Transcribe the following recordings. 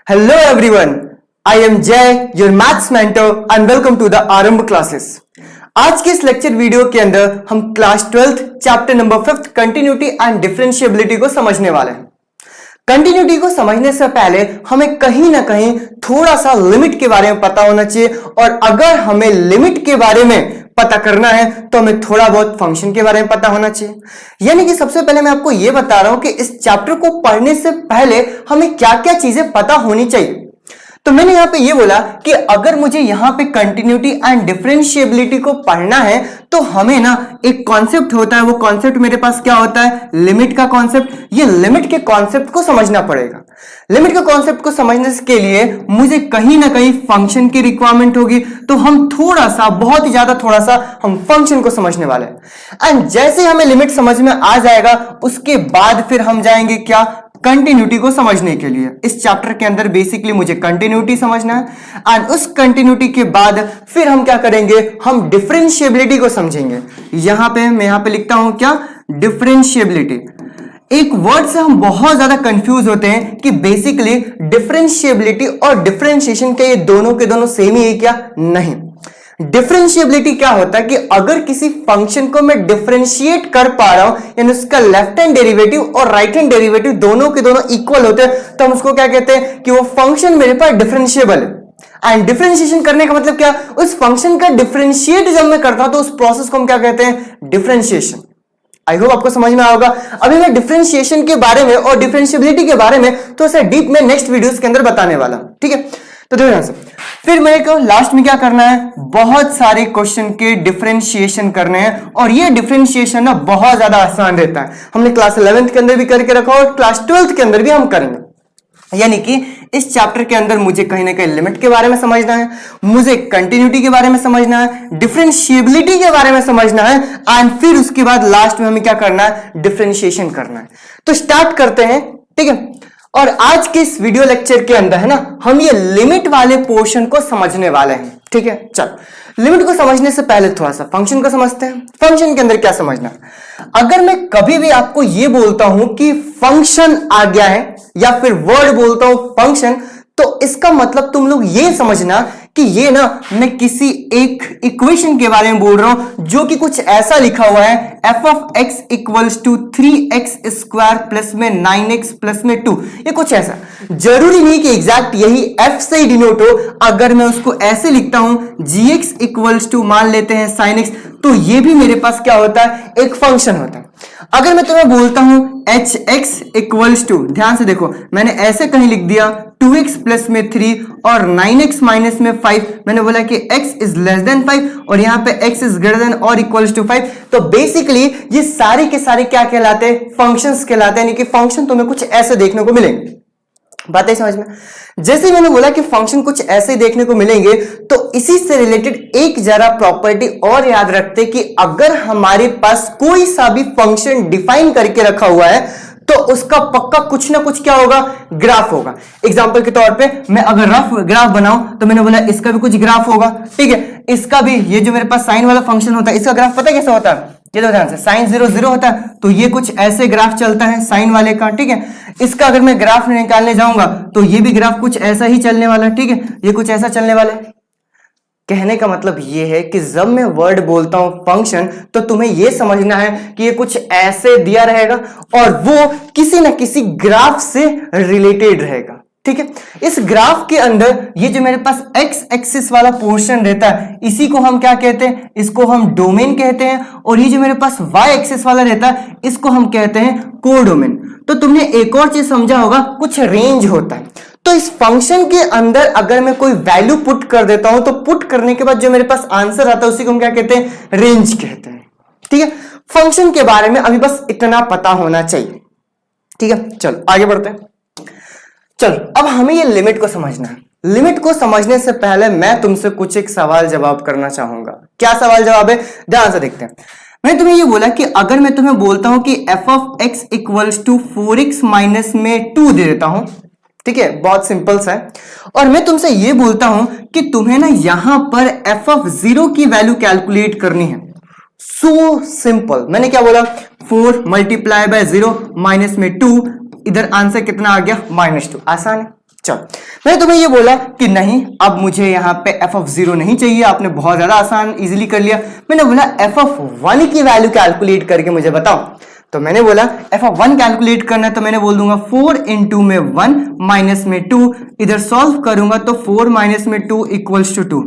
Hello everyone, I am Jay, your maths mentor and welcome to the आरंभ classes. आज के इस lecture video के अंदर हम class 12th chapter number 5th continuity and differentiability को समझने वाले हैं। कंटिन्यूटी को समझने से पहले हमें कहीं ना कहीं थोड़ा सा लिमिट के बारे में पता होना चाहिए, और अगर हमें लिमिट के बारे में पता करना है तो हमें थोड़ा बहुत फंक्शन के बारे में पता होना चाहिए। यानी कि सबसे पहले मैं आपको यह बता रहा हूं कि इस चैप्टर को पढ़ने से पहले हमें क्या क्या चीजें पता होनी चाहिए। तो मैंने यहां पे ये बोला कि अगर मुझे यहां पे कंटिन्यूटी एंड डिफरेंशिएबिलिटी को पढ़ना है तो हमें ना एक कॉन्सेप्ट होता है, वो कॉन्सेप्ट मेरे पास क्या होता है, लिमिट का कॉन्सेप्ट। ये लिमिट के कॉन्सेप्ट को समझना पड़ेगा। लिमिट के कॉन्सेप्ट को समझने के लिए मुझे कहीं ना कहीं फंक्शन की रिक्वायरमेंट होगी, तो हम थोड़ा सा, बहुत ही ज्यादा थोड़ा सा हम फंक्शन को समझने वाले हैं। एंड जैसे हमें लिमिट समझ में आ जाएगा उसके बाद फिर हम जाएंगे क्या, कंटिन्यूटी को समझने के लिए। इस चैप्टर के अंदर बेसिकली मुझे कंटिन्यूटी समझना है, एंड उस कंटिन्यूटी के बाद फिर हम क्या करेंगे, हम डिफरेंशिएबिलिटी को समझेंगे। यहां पे मैं लिखता हूं क्या, डिफरेंशिएबिलिटी। एक वर्ड से हम बहुत ज्यादा कंफ्यूज होते हैं कि बेसिकली डिफरेंशिएबिलिटी और डिफरेंशिएशन के ये दोनों के दोनों सेम ही है क्या, नहीं। डिफरेंशिएबिलिटी क्या होता है कि अगर किसी फंक्शन को मैं डिफरेंशिएट कर पा रहा हूं, यानी उसका लेफ्ट हैंड डेरिवेटिव और राइट हैंड डेरिवेटिव दोनों के दोनों इक्वल होते हैं, तो हम उसको क्या कहते हैं कि वो फंक्शन मेरे पास डिफरेंशिएबल है। एंड डिफरेंशिएशन करने का मतलब क्या, उस फंक्शन का डिफरेंशिएट जब मैं करता हूं तो उस प्रोसेस को हम क्या कहते हैं, डिफरेंशिएशन। आई होप आपको समझ में आएगा। अभी मैं डिफरेंशिएशन के बारे में और डिफरेंशिएबिलिटी के बारे में तो ऐसा डीप में नेक्स्ट वीडियोस के अंदर बताने वाला हूं, ठीक है। तो देखो यहां से फिर मेरे को लास्ट में क्या करना है, बहुत सारे क्वेश्चन के डिफरेंशिएशन करने हैं, और ये डिफरेंशिएशन ना बहुत ज्यादा आसान रहता है। हमने क्लास 11th के अंदर भी करके रखा और क्लास 12th के अंदर भी हम करेंगे। यानी कि इस चैप्टर के अंदर मुझे कहीं ना कहीं लिमिट के बारे में समझना है, मुझे कंटिन्यूटी के बारे में समझना है, डिफरेंशिएबिलिटी के बारे में समझना है, एंड फिर उसके बाद लास्ट में हमें क्या करना है, डिफरेंशिएशन करना है। तो स्टार्ट करते हैं, ठीक है। और आज के इस वीडियो लेक्चर के अंदर है ना, हम ये लिमिट वाले पोर्शन को समझने वाले हैं, ठीक है। चलो लिमिट को समझने से पहले थोड़ा सा फंक्शन को समझते हैं। फंक्शन के अंदर क्या समझना है, अगर मैं कभी भी आपको ये बोलता हूं कि फंक्शन आ गया है, या फिर वर्ड बोलता हूं फंक्शन, तो इसका मतलब तुम लोग ये समझना कि ये ना मैं किसी एक इक्वेशन के बारे में बोल रहा हूं जो कि कुछ ऐसा लिखा हुआ है, f of x equals to 3x square plus में 9x प्लस में 2। ये कुछ ऐसा, जरूरी नहीं कि एग्जैक्ट यही f से ही डिनोट हो। अगर मैं उसको ऐसे लिखता हूं gx इक्वल्स टू मान लेते हैं sin x, तो ये भी मेरे पास क्या होता है, एक फंक्शन होता है। अगर मैं तुम्हें बोलता हूं hx इक्वल्स टू, ध्यान से देखो मैंने ऐसे कहीं लिख दिया 2x प्लस में 3 और 9x माइनस में 5, मैंने बोला कि x इज लेस देन 5 और यहां पे x इज ग्रेटर देन और इक्वल्स टू 5। तो बेसिकली ये सारे के सारे क्या कहलाते हैं, फंक्शंस कहलाते हैं। यानी कि फंक्शन तुम्हें कुछ ऐसे देखने को मिलेंगे। बात है समझ में। जैसे मैंने बोला कि फंक्शन कुछ ऐसे देखने को मिलेंगे, तो इसी से रिलेटेड एक जरा प्रॉपर्टी और याद रखते कि अगर हमारे पास कोई सा भी फंक्शन डिफाइन करके रखा हुआ है तो उसका पक्का कुछ ना कुछ क्या होगा, ग्राफ होगा। एग्जांपल के तौर पे मैं अगर रफ ग्राफ बनाऊं तो मैंने बोला इसका भी कुछ ग्राफ होगा, ठीक है। इसका भी, ये जो मेरे पास साइन वाला फंक्शन होता है, इसका ग्राफ पता कैसा होता है, ये तो ध्यान से साइन 0 0 होता है, तो ये कुछ ऐसे ग्राफ चलता है साइन वाले का, ठीक है। इसका अगर मैं ग्राफ निकालने जाऊंगा तो ये भी ग्राफ कुछ ऐसा ही चलने वाला है, ठीक है। ये कुछ ऐसा चलने वाला है। कहने का मतलब ये है कि जब मैं वर्ड बोलता हूं फंक्शन, तो तुम्हें ये समझना है कि ये कुछ ऐसे दिया रहेगा और वो किसी ना किसी ग्राफ से रिलेटेड रहेगा, ठीक है। इस ग्राफ के अंदर ये जो मेरे पास x एक्सिस वाला पोर्शन रहता है, इसी को हम क्या कहते हैं, इसको हम डोमेन कहते हैं। और ये जो मेरे पास y एक्सिस वाला रहता है, इसको हम कहते हैं कोडोमेन। तो तुमने एक और चीज समझा होगा, कुछ रेंज होता है। तो इस फंक्शन के अंदर अगर मैं कोई वैल्यू पुट कर देता हूं, तो पुट करने के बाद जो मेरे पास आंसर आता है उसी को हम क्या कहते हैं, रेंज कहते हैं, ठीक है। फंक्शन के बारे में अभी बस इतना पता होना चाहिए, ठीक है। चलो आगे बढ़ते हैं। चलो अब हमें ये लिमिट को समझना है। लिमिट को समझने से पहले मैं तुमसे कुछ एक सवाल जवाब करना चाहूंगा। क्या सवाल जवाब है, ध्यान से देखते हैं। मैंने तुम्हें ये बोला कि अगर मैं तुम्हें बोलता हूं कि f of x equals to 4x minus में 2 दे देता हूं, ठीक है, बहुत सिंपल सा है। और मैं तुमसे ये बोलता हूं कि तुम्हें ना यहां पर f of 0 की वैल्यू कैलकुलेट करनी है। So simple. मैंने क्या बोला, 4 मल्टीप्लाई बाय 0 माइनस में 2, इधर आंसर कितना आ गया, -2। आसान है। चलो, मैंने तुम्हें ये बोला कि नहीं, अब मुझे यहाँ पे एफ ऑफ 0 नहीं चाहिए, आपने बहुत ज्यादा आसान इजीली कर लिया। मैंने बोला एफ ऑफ 1 की वैल्यू कैलकुलेट करके मुझे बताओ, तो मैंने बोला एफ ऑफ 1 कैलकुलेट करना है, तो मैंने बोल दूंगा 4 इंटू में 1 माइनस में 2, इधर सॉल्व करूंगा तो 4 माइनस में 2 इक्वल्स टू 2।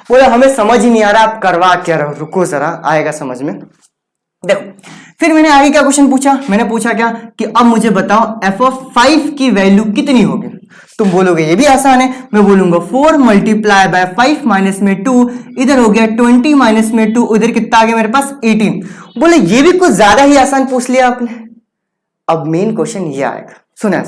बोला हमें समझ ही नहीं आ रहा, आप करवा क्या रहो, रुको जरा आएगा समझ में। देखो फिर मैंने आगे क्या क्वेश्चन पूछा, मैंने पूछा क्या कि अब मुझे बताओ एफ ऑफ 5 की वैल्यू कितनी होगी। तुम बोलोगे ये भी आसान है, मैं बोलूंगा 4 मल्टीप्लाई बाय 5 माइनस में 2, इधर हो गया 20 माइनस में 2, इधर कितना आ गया मेरे पास 18। बोले ये भी कुछ ज्यादा ही आसान पूछ लिया आपने। अब मेन क्वेश्चन ये आएगा, सुना।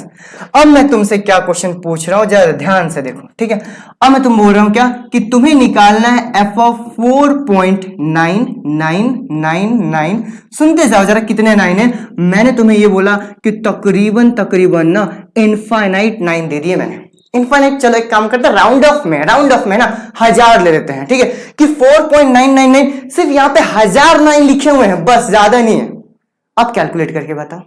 अब मैं तुमसे क्या क्वेश्चन पूछ रहा हूं, जरा ध्यान से देखो, ठीक है। अब मैं तुम बोल रहा हूं क्या कि तुम्हें निकालना है एफ ऑफ 4.9999। सुनते जाओ जरा कितने 9 है। मैंने तुम्हें ये बोला कि तकरीबन ना इनफाइनाइट 9 दे दिए मैंने, इनफाइनाइट। चलो एक काम करते हैं, राउंड ऑफ में ना 1000 ले लेते हैं, ठीक है, कि 4.999 सिर्फ यहां पे 1000 9 लिखे हुए हैं, बस ज्यादा नहीं है। अब कैलकुलेट करके बताओ।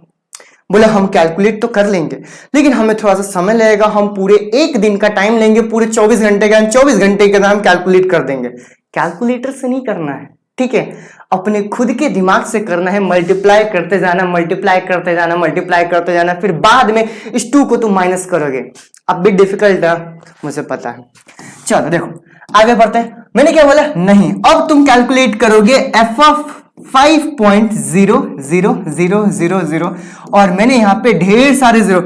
बोले हम कैलकुलेट तो कर लेंगे, लेकिन हमें थोड़ा सा समय लगेगा, हम पूरे एक दिन का टाइम लेंगे, पूरे 24 घंटे का, 24 घंटे के अंदर हम कैलकुलेट कर देंगे। कैलकुलेटर से नहीं करना है, ठीक है, अपने खुद के दिमाग से करना है। मल्टीप्लाई करते जाना, मल्टीप्लाई करते जाना, मल्टीप्लाई करते जाना, फिर बाद में इस 2 को तुम माइनस करोगे। अब भी डिफिकल्ट है, मुझे पता है। चलो देखो आगे बढ़ते हैं। मैंने क्या बोला, नहीं, अब तुम कैलकुलेट करोगे एफ ऑफ 5.00000 और मैंने यहां पे ढेर सारे जीरो,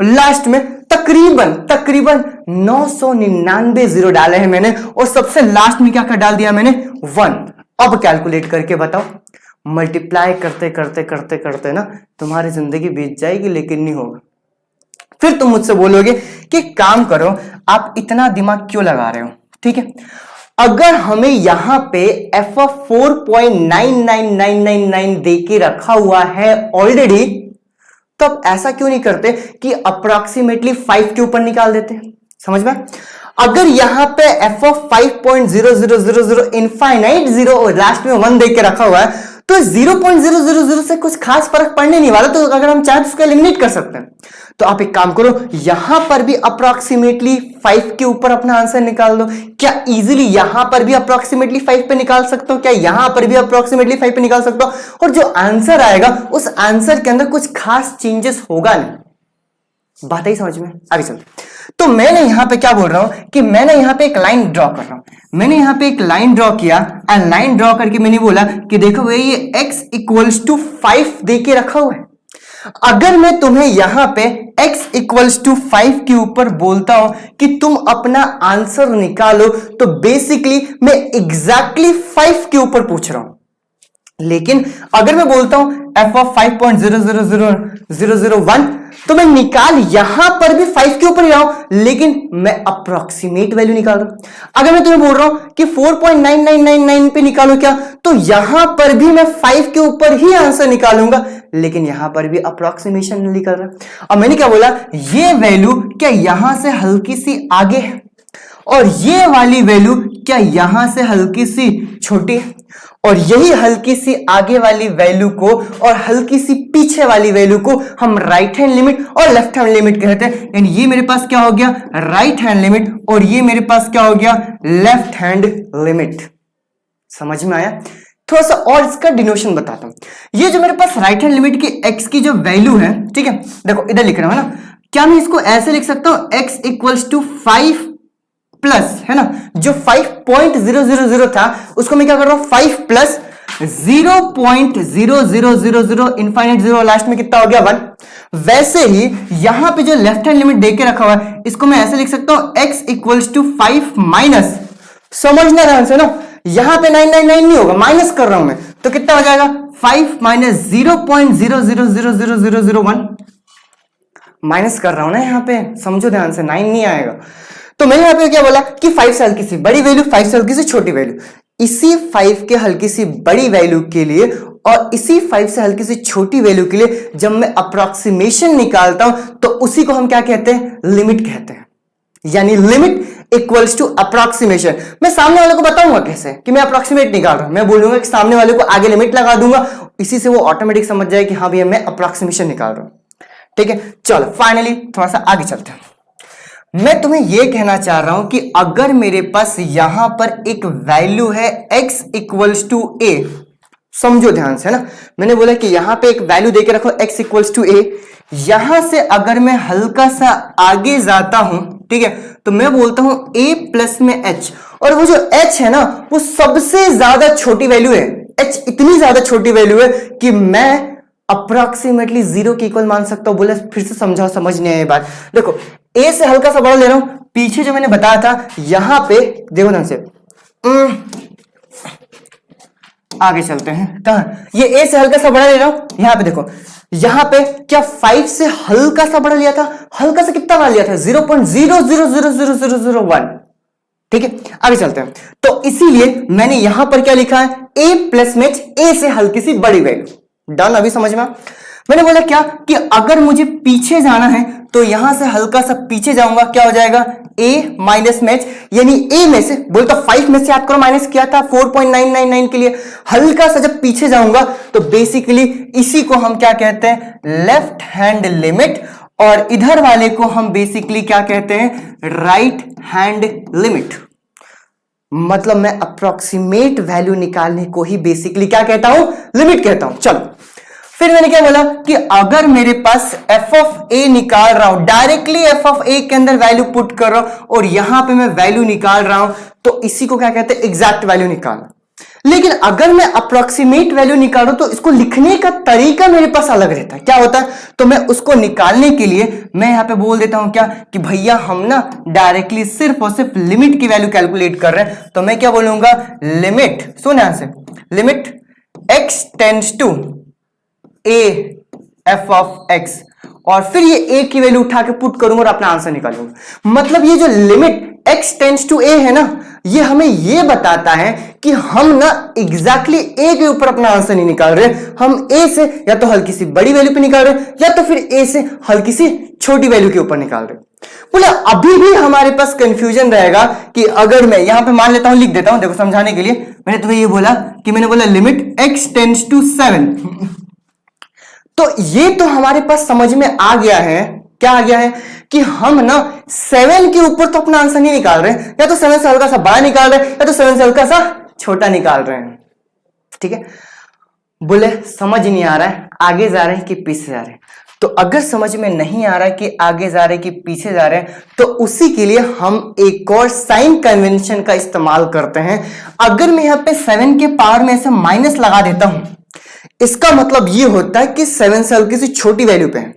लास्ट में तकरीबन 999 जीरो डाले हैं मैंने, और सबसे लास्ट में क्या कर डाल दिया मैंने 1। अब कैलकुलेट करके बताओ। मल्टीप्लाई करते करते करते करते ना तुम्हारी जिंदगी बीत जाएगी, लेकिन नहीं होगा। फिर तुम मुझसे बोलोगे कि काम करो, आप इतना दिमाग क्यों लगा रहे हो, ठीक है। अगर हमें यहां पे एफ ऑफ 4.99999 दे के रखा हुआ है ऑलरेडी, तो अब ऐसा क्यों नहीं करते कि अप्रोक्सीमेटली 5 के ऊपर निकाल देते। समझ में? अगर यहां पे एफ ऑफ 5.0000 इनफाइनाइट 0 और लास्ट में 1 दे के रखा हुआ है, तो 0.000 से कुछ खास फर्क पड़ने नहीं वाला। तो अगर हम चाहें तो उसको एलिमिनेट कर सकते हैं। तो आप एक काम करो, यहां पर भी अप्रोक्सीमेटली 5 के ऊपर अपना आंसर निकाल दो। क्या इजीली यहां पर भी अप्रोक्सीमेटली 5 पे निकाल सकते हो? क्या यहां पर भी अप्रोक्सीमेटली 5 पे निकाल सकते हो? और जो आंसर आएगा उस आंसर के अंदर कुछ खास चेंजेस होगा नहीं। बात ही समझ में? आगे चलते। तो मैंने यहां पे क्या बोल रहा हूं कि मैंने यहां पे एक लाइन ड्रॉ कर रहा हूं। मैंने यहां पे एक लाइन ड्रॉ किया, एंड लाइन ड्रॉ करके मैंने बोला कि देखो भाई ये x इक्वल्स टू 5 दे के रखा हुआ है। अगर मैं तुम्हें यहां पे x इक्वल्स टू 5 के ऊपर बोलता हूं कि तुम अपना आंसर निकालो, तो बेसिकली मैं एग्जैक्टली 5 के ऊपर पूछ रहा हूं। लेकिन अगर मैं बोलता हूं f ऑफ 5.000001, तो मैं निकाल यहां पर भी 5 के ऊपर ही रहा हूं, लेकिन मैं अप्रोक्सीमेट वैल्यू निकाल रहा हूं। अगर मैं तुम्हें बोल रहा हूं कि 4.9999 पे निकालो क्या, तो यहां पर भी मैं 5 के ऊपर ही आंसर निकालूंगा, लेकिन यहां पर भी अप्रोक्सीमेशन निकल रहा है। अब मैंने क्या बोला, ये वैल्यू क्या यहां से हल्की सी आगे है, और ये वाली वैल्यू क्या यहां से हल्की सी छोटी है, और यही हल्की सी आगे वाली वैल्यू को और हल्की सी पीछे वाली वैल्यू को हम राइट हैंड लिमिट और लेफ्ट हैंड लिमिट कहते हैं। यानी ये मेरे पास क्या हो गया, राइट हैंड लिमिट, और ये मेरे पास क्या हो गया, लेफ्ट हैंड लिमिट। समझ में आया? थोड़ा सा और इसका डिनोशन बताता हूं। ये जो मेरे पास राइट हैंड लिमिट की x की जो वैल्यू है, ठीक है, देखो इधर लिख रहा हूं ना, क्या मैं इसको ऐसे लिख सकता हूं, x इक्वल्स टू 5 प्लस, है ना, जो 5.000 था उसको मैं क्या कर रहा हूं, 5 प्लस 0.0000 इनफाइनाइट 0, लास्ट में कितना हो गया 1। वैसे ही यहां पे जो लेफ्ट हैंड लिमिट देके रखा हुआ है, इसको मैं ऐसे लिख सकता हूं, x इक्वल्स टू 5 माइनस, समझना ध्यान से ना, यहां पे 999 नहीं होगा, माइनस कर रहा हूं मैं, तो कितना हो जाएगा 5 माइनस 0.000001, माइनस कर रहा हूं ना यहां पे, समझो ध्यान से, 9 नहीं आएगा। तो मैंने यहां पे क्या बोला कि 5 से हल्की सी बड़ी वैल्यू, 5 से हल्की सी छोटी वैल्यू। इसी 5 के हल्की सी बड़ी वैल्यू के लिए और इसी 5 से हल्की सी छोटी वैल्यू के लिए जब मैं अप्रोक्सीमेशन निकालता हूं, तो उसी को हम क्या कहते हैं, लिमिट कहते हैं। यानी लिमिट इक्वल्स टू अप्रोक्सीमेशन। मैं सामने वाले को बताऊंगा कैसे कि मैं अप्रोक्सीमेट निकाल रहा हूं। मैं बोलूंगा कि सामने वाले को आगे लिमिट लगा दूंगा, इसी से वो ऑटोमेटिक समझ जाए कि हाँ भैया मैं अप्रोक्सीमेशन निकाल रहा हूं। ठीक है, चलो फाइनली थोड़ा सा आगे चलते हैं। मैं तुम्हें यह कहना चाह रहा हूं कि अगर मेरे पास यहां पर एक वैल्यू है x इक्वल्स टू ए, समझो ध्यान से ना, मैंने बोला कि यहां पे एक वैल्यू देके रखो x इक्वल्स टू ए, यहां से अगर मैं हल्का सा आगे जाता हूं, ठीक है, तो मैं बोलता हूं a प्लस में h, और वो जो h है ना वो सबसे ज्यादा छोटी वैल्यू है, h इतनी ज्यादा छोटी वैल्यू है कि मैं अप्रोक्सीमेटली जीरो के इक्वल मान सकता हूं। बोले फिर से समझाओ, समझ नहीं आया बात। देखो a से हल्का सा बड़ा ले रहा हूं, पीछे जो मैंने बताया था यहां पे देखो ध्यान से, आगे चलते हैं, कहां, ये a से हल्का सा बड़ा ले रहा हूं, यहां पे देखो, यहां पे क्या 5 से हल्का सा बड़ा लिया था, हल्का सा कितना बड़ा लिया था 0.000001, ठीक है, आगे चलते हैं। तो इसीलिए मैंने यहां पर क्या लिखा है, a प्लस में a से हल्की सी बड़ी वैल्यू। डन, अभी समझ में। मैंने बोला क्या कि अगर मुझे पीछे जाना है तो यहां से हल्का सा पीछे जाऊंगा, क्या हो जाएगा a माइनस में h, यानी a में से बोलता 5 में से याद करो माइनस किया था 4.999 के लिए, हल्का सा जब पीछे जाऊंगा तो बेसिकली इसी को हम क्या कहते हैं, लेफ्ट हैंड लिमिट, और इधर वाले को हम बेसिकली क्या कहते हैं, राइट हैंड लिमिट। मतलब मैं अप्रोक्सीमेट वैल्यू निकालने को ही बेसिकली क्या कहता हूं, लिमिट कहता हूं। चलो फिर मैंने क्या बोला कि अगर मेरे पास f ऑफ a निकाल रहा हूं, डायरेक्टली f ऑफ a के अंदर वैल्यू पुट कर रहा हूं और यहां पे मैं वैल्यू निकाल रहा हूं, तो इसी को क्या कहते हैं, एग्जैक्ट वैल्यू निकालना। लेकिन अगर मैं अप्रोक्सीमेट वैल्यू निकाल रहा हूं तो इसको लिखने का तरीका मेरे पास अलग रहता है। क्या होता है, तो मैं उसको निकालने के लिए मैं यहां पे बोल देता हूं क्या कि भैया हम ना डायरेक्टली सिर्फ और सिर्फ लिमिट की वैल्यू कैलकुलेट कर रहे हैं, तो मैं क्या बोलूंगा, लिमिट, सुन यहां से, limit x tends to a f of x, और फिर ये a की वैल्यू उठा के पुट करूंगा और अपना आंसर निकालूंगा। मतलब ये जो limit x tends to a है ना, ये हमें ये बताता है कि हम ना एग्जैक्टली a के ऊपर अपना आंसर नहीं निकाल रहे, हम a से या तो हल्की सी बड़ी वैल्यू पे निकाल रहे हैं या तो फिर a से हल्की सी छोटी वैल्यू के ऊपर निकाल रहे हैं। बोला अभी भी हमारे पास कंफ्यूजन रहेगा कि अगर मैं यहां पे मान लेता हूं, लिख देता हूं, देखो समझाने के लिए मैंने तुम्हें ये बोला कि मैंने बोला लिमिट x टेंड्स टू 7, तो ये तो हमारे पास समझ में आ गया है, क्या आ गया है कि हम ना 7 के ऊपर तो अपना आंसर नहीं निकाल रहे हैं, या तो 7 से हल्का सा बड़ा निकाल रहे हैं या तो 7 से हल्का सा छोटा निकाल रहे हैं, ठीक है। बोले समझ नहीं आ रहा है आगे जा रहे हैं कि पीछे जा रहे हैं, तो अगर समझ में नहीं आ रहा है कि आगे जा रहे हैं कि पीछे जा रहे हैं, तो उसी के लिए हम एक और साइन कन्वेंशन का इस्तेमाल करते हैं। अगर मैं यहां पे 7 के पावर में ऐसे माइनस लगा देता हूं, इसका मतलब ये होता है कि 7 से हल्की सी छोटी वैल्यू पे है,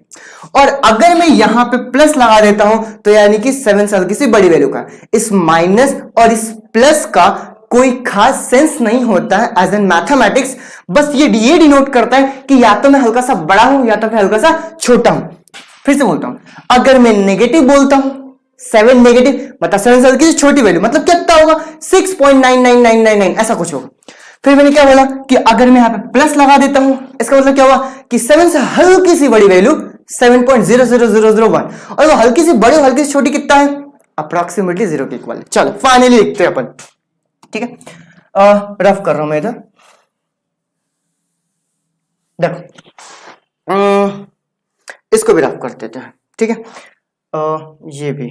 और अगर मैं यहां पे प्लस लगा देता हूं तो यानी कि 7 से हल्की सी बड़ी वैल्यू का। इस माइनस और इस प्लस का कोई खास सेंस नहीं होता है एज एन मैथमेटिक्स, बस ये डिनोट करता है कि या तो मैं हल्का सा बड़ा हूं या तो फिर हल्का सा छोटा हूं। फिर से बोलता हूं, अगर मैं नेगेटिव बोलता हूं 7 नेगेटिव मतलब 7 से हल्की सी छोटी वैल्यू, मतलब कितना होगा 6.99999 ऐसा कुछ होगा। फिर मैंने क्या बोला कि अगर मैं यहां पे प्लस लगा देता हूं, इसका मतलब क्या हुआ कि 7 से हल्की सी बड़ी वैल्यू 7.00001, और वो हल्की सी बड़ी हल्की सी छोटी कितना है, अप्रोक्सीमेटली 0 के इक्वल। चलो फाइनली लिखते हैं अपन, ठीक है। रफ कर रहा हूं मैं इधर, देखो इसको भी रफ कर देते हैं, ठीक है। ये भी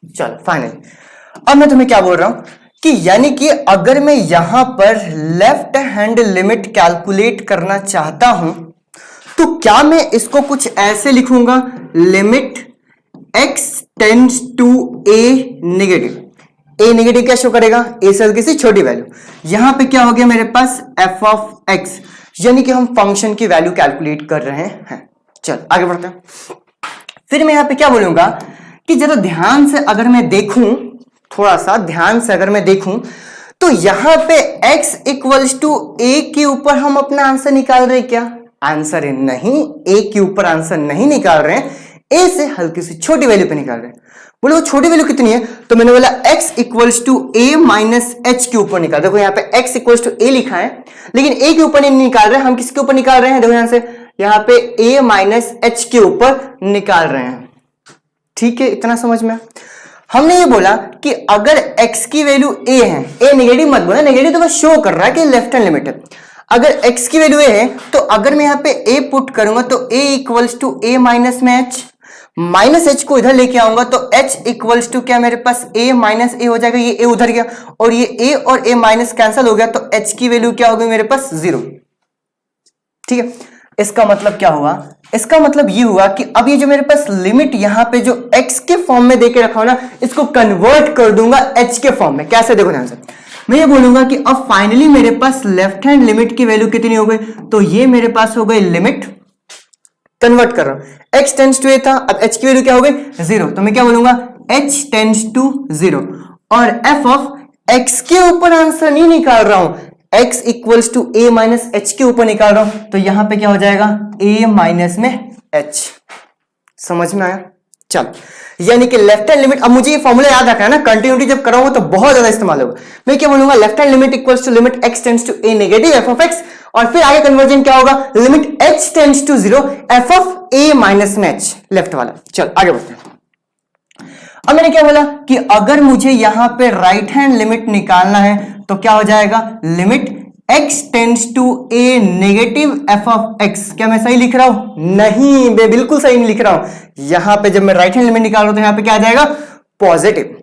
चलो फाइनली। अब मैं तुम्हें क्या बोल रहा हूं कि यानी कि अगर मैं यहां पर लेफ्ट हैंड लिमिट कैलकुलेट करना चाहता हूं तो क्या मैं इसको कुछ ऐसे लिखूंगा, limit x tends to a negative. a negative क्या शो करेगा, a से हल्की सी छोटी वैल्यू। यहां पे क्या हो गया मेरे पास f ऑफ x, यानी कि हम फंक्शन की वैल्यू कैलकुलेट कर रहे हैं। चल आगे बढ़ते हैं। फिर मैं यहां पे क्या बोलूंगा कि जरा ध्यान से अगर मैं देखूं, थोड़ा सा ध्यान से अगर मैं देखूं, तो यहां पे x इक्वल्स टू a के ऊपर हम अपना आंसर निकाल रहे हैं क्या, आंसर है नहीं, a के ऊपर आंसर नहीं निकाल रहे हैं, a से हल्की सी छोटी वैल्यू पे निकाल रहे हैं। बोले वो छोटी वैल्यू कितनी है, तो मैंने बोला x equals to a minus h के ऊपर निकाल। देखो यहाँ पे x इक्वल्स टू a लिखा है, लेकिन a के ऊपर नहीं निकाल रहे हैं, हम किसके ऊपर निकाल रहे हैं, देखो यहां से, यहाँ पे a माइनस h के ऊपर निकाल रहे हैं, ठीक है। इतना समझ में। हमने ये बोला कि अगर x की वैल्यू a है, a नेगेटिव मत बोला, नेगेटिव तो बस शो कर रहा है कि लेफ्ट हैंड लिमिट है। अगर x की वैल्यू a है तो अगर मैं यहाँ पे a पुट करूंगा तो a equals to a minus में h, माइनस एच को इधर लेके आऊंगा तो एच इक्वल्स टू क्या मेरे पास ए माइनस ए हो जाएगा, ये ए उधर गया और ये ए और ए माइनस कैंसिल हो गया तो एच की वैल्यू क्या होगी मेरे पास 0। ठीक है, इसका मतलब क्या हुआ, इसका मतलब ये हुआ कि अब ये जो मेरे पास लिमिट यहां पे जो x के फॉर्म में देके रखा हो ना, इसको कन्वर्ट कर दूंगा h के फॉर्म में। कैसे, देखो ध्यान से, मैं ये बोलूंगा कि अब फाइनली मेरे पास लेफ्ट हैंड लिमिट की वैल्यू कितनी हो गई, तो ये मेरे पास हो गई लिमिट, कन्वर्ट कर रहा हूं, x टेंड्स टू a था, अब h की वैल्यू क्या हो गई 0, तो मैं क्या बोलूंगा h टेंड्स टू 0 और f ऑफ x के ऊपर आंसर नहीं निकाल रहा हूं, x equals to a minus H के ऊपर निकाल रहा हूं, तो यहां पे क्या हो जाएगा a माइनस में h। समझ में आया? चल, यानी कि लेफ्ट हैंड लिमिट, अब मुझे ये फॉर्मूला याद रखना है ना, कंटिन्यूटी जब कराऊंगा तो बहुत ज्यादा इस्तेमाल होगा। मैं क्या बोलूंगा, left hand limit equals to limit x tends to a negative f of x, और फिर आगे कन्वर्जन क्या होगा, limit h tends to 0 f of a minus में h, लेफ्ट वाला। चल आगे बढ़ते हैं। अब मैंने क्या बोला कि अगर मुझे यहां पे राइट हैंड लिमिट निकालना है तो क्या हो जाएगा, limit x tends to a negative f of x। क्या मैं सही लिख रहा हूं? नहीं, मैं बिल्कुल सही नहीं लिख रहा हूं। यहां पे जब मैं राइट हैंड लिमिट निकाल रहा हूं तो यहां पे क्या आ जाएगा, पॉजिटिव।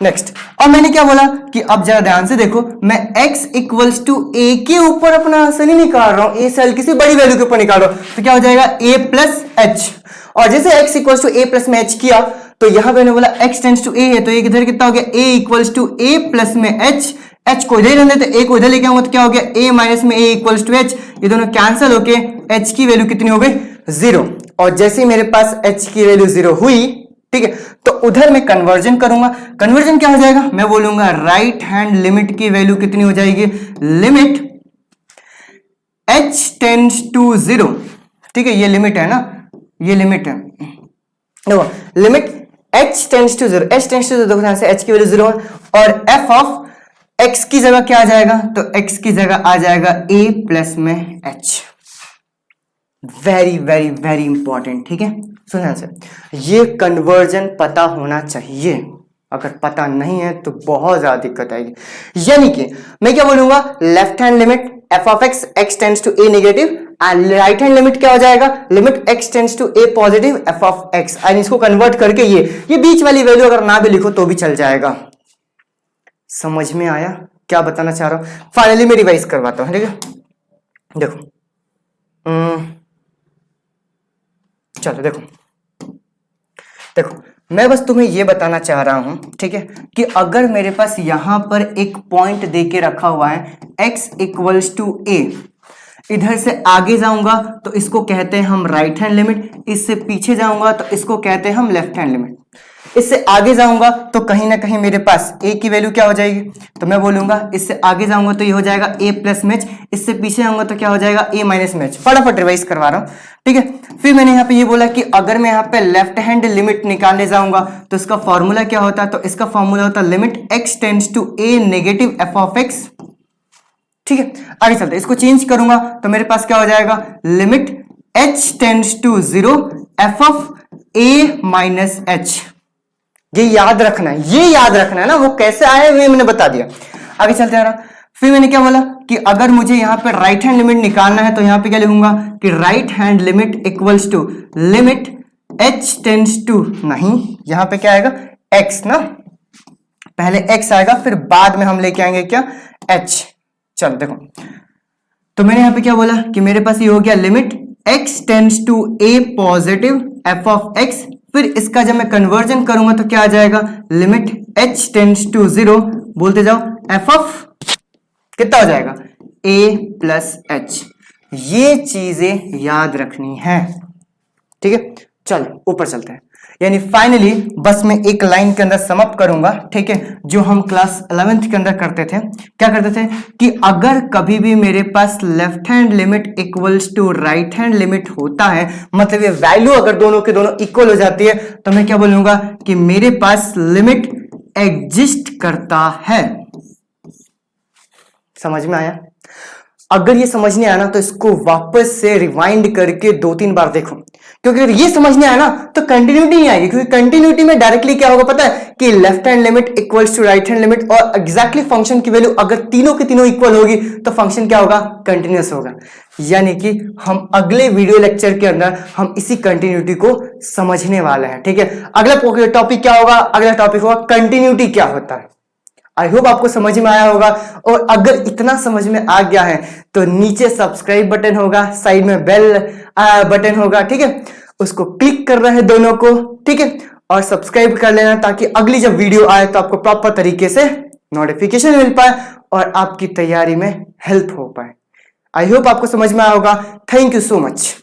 नेक्स्ट, अब मैंने क्या बोला कि अब जरा ध्यान से देखो, मैं x इक्वल्स टू a के ऊपर अपना आंसर नहीं निकाल रहा हूं, a से किसी बड़ी वैल्यू के ऊपर निकाल रहा हूं, तो क्या हो जाएगा a प्लस h, और जैसे x equals to a plus में h किया तो यहां पे मैंने बोला x टेंड्स टू a है, तो एक इधर कितना हो गया, a equals to a plus में h, h को इधर रहने देते, a को इधर लेके आऊंगा तो क्या हो गया, a माइनस में a इक्वल्स टू h, ये दोनों कैंसिल होके h की वैल्यू कितनी हो गई 0, और जैसे ही मेरे पास h की वैल्यू 0 हुई, ठीक है, तो उधर मैं कन्वर्जन करूंगा। कन्वर्जन क्या हो जाएगा, मैं बोलूंगा राइट हैंड लिमिट की वैल्यू कितनी हो जाएगी, लिमिट h टेंड्स टू 0, ठीक है, ये लिमिट है ना, ये लिमिट है, देखो limit h tends to 0, h tends to 0, देखो ध्यान से h की वैल्यू 0 है, और f ऑफ x की जगह क्या आ जाएगा, तो x की जगह आ जाएगा a प्लस में h। Very very very important, ठीक है, सुन ध्यान से, ये कन्वर्जन पता होना चाहिए, अगर पता नहीं है तो बहुत ज्यादा दिक्कत आएगी। यानी कि मैं क्या बोलूंगा, left hand limit f of x, x tends to a negative, and right hand limit क्या हो जाएगा, limit x tends to a positive f of x, and इसको कन्वर्ट करके ये बीच वाली वैल्यू अगर ना भी लिखो तो भी चल जाएगा। समझ में आया क्या बताना चाह रहा हूं? फाइनली मैं रिवाइज करवाता हूं, ठीक है, देखो, चलो देखो, देखो मैं बस तुम्हें यह बताना चाह रहा हूं, ठीक है, कि अगर मेरे पास यहां पर एक पॉइंट देके रखा हुआ है x इक्वल्स टू a, इधर से आगे जाऊंगा तो इसको कहते हैं हम राइट हैंड लिमिट, इससे पीछे जाऊंगा तो इसको कहते हैं हम लेफ्ट हैंड लिमिट, इससे आगे जाऊंगा तो कहीं ना कहीं मेरे पास a की वैल्यू क्या हो जाएगी, तो मैं बोलूंगा इससे आगे जाऊंगा तो ये हो जाएगा a प्लस में h, इससे पीछे आऊंगा तो क्या हो जाएगा a माइनस में h। फटाफट रिवाइज करवा रहा हूं, ठीक है। फिर मैंने यहाँ पे ये बोला कि अगर मैं यहाँ पे लेफ्ट हैंड लिमिट निकालने जाऊंगा तो इसका फॉर्मूला क्या होता है, तो इसका फॉर्मूला होता है limit x tends to a negative f of x, ठीक है। आगे चलते, इसको चेंज करूंगा तो मेरे पास क्या हो जाएगा, limit h tends to 0 f of a minus h। ये याद रखना है, ये याद रखना है ना, वो कैसे आए हुए मैंने बता दिया। आगे चलते हैं, फिर मैंने क्या बोला कि अगर मुझे यहाँ पे राइट हैंड लिमिट निकालना है तो यहाँ पे क्या लिखूंगा कि right hand limit equals to limit h tends to, नहीं यहाँ पे क्या आएगा x ना, पहले x आएगा फिर बाद में हम लेके आएंगे क्या h। चलो देखो, तो मैंने यहाँ पे क्या बोला कि मेरे पास ये हो गया limit x tends to a positive f of x, फिर इसका जब मैं कन्वर्जन करूंगा तो क्या आ जाएगा, लिमिट h टेंड्स टू 0, बोलते जाओ f ऑफ कितना हो जाएगा a प्लस h। ये चीजें याद रखनी है, ठीक है। चलो ऊपर चलते हैं, यानी फाइनली बस मैं एक लाइन के अंदर समअप करूंगा, ठीक है, जो हम क्लास 11th के अंदर करते थे। क्या करते थे कि अगर कभी भी मेरे पास left hand limit equals to right hand limit होता है, मतलब ये वैल्यू अगर दोनों के दोनों इक्वल हो जाती है, तो मैं क्या बोलूंगा कि मेरे पास लिमिट एग्जिस्ट करता है। समझ में आया? अगर ये समझ नहीं आया ना तो इसको वापस से रिवाइंड करके 2-3 बार देखो, क्योंकि अगर ये समझने आया ना तो कंटिन्यूटी नहीं आएगी, क्योंकि कंटिन्यूटी में डायरेक्टली क्या होगा पता है कि left hand limit equals to right hand limit, और एग्जैक्टली फंक्शन की वैल्यू अगर तीनों की तीनों इक्वल होगी तो फंक्शन क्या होगा, कंटिन्यूअस होगा। यानी कि हम अगले वीडियो लेक्चर के अंदर हम इसी कंटिन्यूटी को समझने वाले हैं। ठीक है, अगला टॉपिक क्या होगा, अगला टॉपिक होगा कंटिन्यूटी क्या होता है। आई होप आपको समझ में आया होगा, और अगर इतना समझ में आ गया है तो नीचे सब्सक्राइब बटन होगा, साइड में बेल बटन होगा, ठीक है, उसको क्लिक कर रहे हैं दोनों को, ठीक है, और सब्सक्राइब कर लेना ताकि अगली जब वीडियो आए तो आपको प्रॉपर तरीके से नोटिफिकेशन मिल पाए और आपकी तैयारी में हेल्प हो पाए। आई होप आपको समझ में आया होगा। Thank you so much.